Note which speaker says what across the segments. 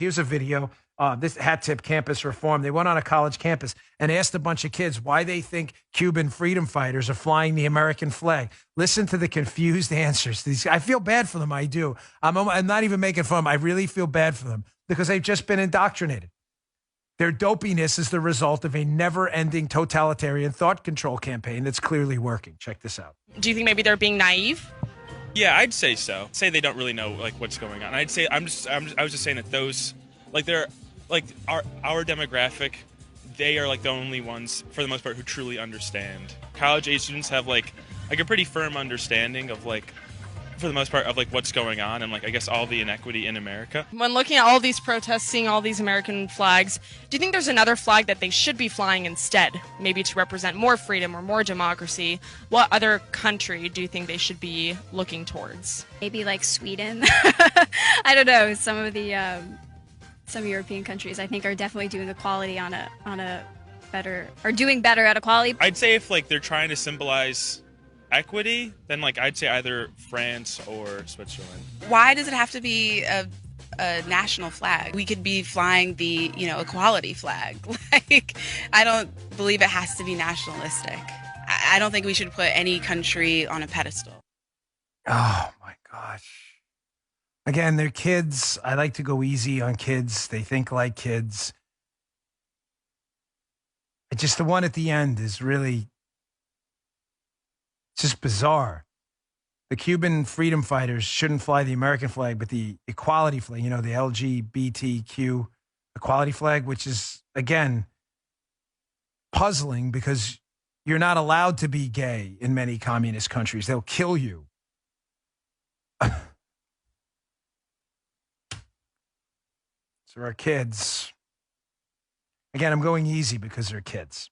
Speaker 1: Here's a video. This hat tip campus reform. They went on a college campus and asked a bunch of kids why they think Cuban freedom fighters are flying the American flag. Listen to the confused answers. I feel bad for them. I do. I'm not even making fun. I really feel bad for them because they've just been indoctrinated. Their dopiness is the result of a never-ending totalitarian thought control campaign that's clearly working. Check this out.
Speaker 2: Do you think maybe they're being naive?
Speaker 3: Yeah, I'd say so. Say they don't really know like what's going on. I'd say I was just saying that those like they're like our demographic, they are like the only ones for the most part who truly understand. College age students have like a pretty firm understanding of like for the most part of like what's going on and like I guess all the inequity in America.
Speaker 2: When looking at all these protests, seeing all these American flags, do you think there's another flag that they should be flying instead, maybe to represent more freedom or more democracy? What other country do you think they should be looking towards?
Speaker 4: Maybe like Sweden. I don't know. Some European countries I think are definitely doing equality on a better or doing better at equality.
Speaker 3: I'd say if like they're trying to symbolize equity, then like I'd say either France or Switzerland.
Speaker 5: Why does it have to be a national flag? We could be flying the, equality flag. Like, I don't believe it has to be nationalistic. I don't think we should put any country on a pedestal.
Speaker 1: Oh my gosh. Again, they're kids. I like to go easy on kids. They think like kids. Just the one at the end is really it's just bizarre. The Cuban freedom fighters shouldn't fly the American flag, but the equality flag, the LGBTQ equality flag, which is, again, puzzling because you're not allowed to be gay in many communist countries. They'll kill you. So our kids, again, I'm going easy because they're kids.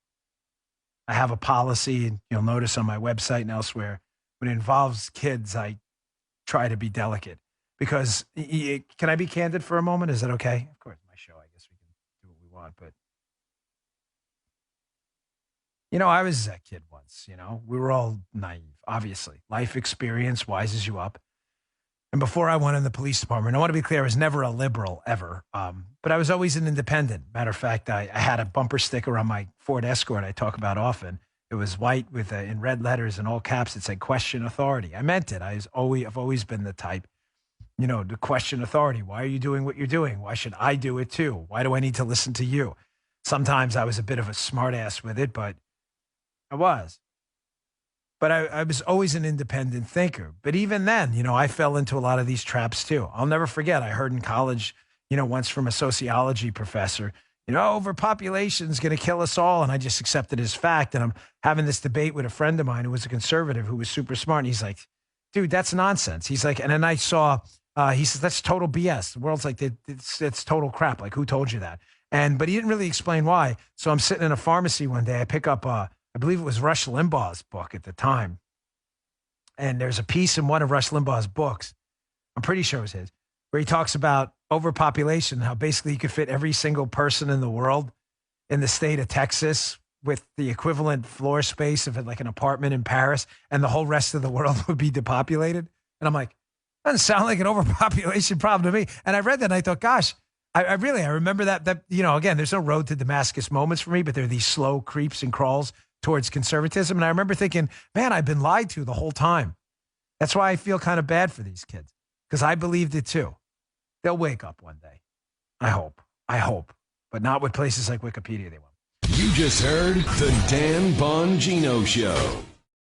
Speaker 1: I have a policy, and you'll notice on my website and elsewhere, when it involves kids, I try to be delicate. Because, can I be candid for a moment? Is that okay? Of course, my show, I guess we can do what we want. But, I was that kid once, We were all naive, obviously. Life experience wises you up. And before I went in the police department, I want to be clear, I was never a liberal, ever. But I was always an independent. Matter of fact, I had a bumper sticker on my Ford Escort I talk about often. It was white with in red letters and all caps. It said, question authority. I meant it. I've always been the type, to question authority. Why are you doing what you're doing? Why should I do it too? Why do I need to listen to you? Sometimes I was a bit of a smartass with it, but I was. But I was always an independent thinker. But even then, I fell into a lot of these traps too. I'll never forget, I heard in college, once from a sociology professor, overpopulation is going to kill us all. And I just accepted it as fact. And I'm having this debate with a friend of mine who was a conservative who was super smart. And he's like, dude, that's nonsense. He's like, and then I saw, he says, that's total BS. The world's like, it's total crap. Like, who told you that? But he didn't really explain why. So I'm sitting in a pharmacy one day. I pick up I believe it was Rush Limbaugh's book at the time. And there's a piece in one of Rush Limbaugh's books, I'm pretty sure it was his, where he talks about overpopulation, how basically you could fit every single person in the world in the state of Texas with the equivalent floor space of like an apartment in Paris, and the whole rest of the world would be depopulated. And I'm like, that doesn't sound like an overpopulation problem to me. And I read that and I thought, gosh, I remember that, again, there's no road to Damascus moments for me, but there are these slow creeps and crawls towards conservatism. And I remember thinking, man, I've been lied to the whole time. That's why I feel kind of bad for these kids, because I believed it too. They'll wake up one day. I hope, but not with places like Wikipedia they won't.
Speaker 6: You just heard the Dan Bongino Show.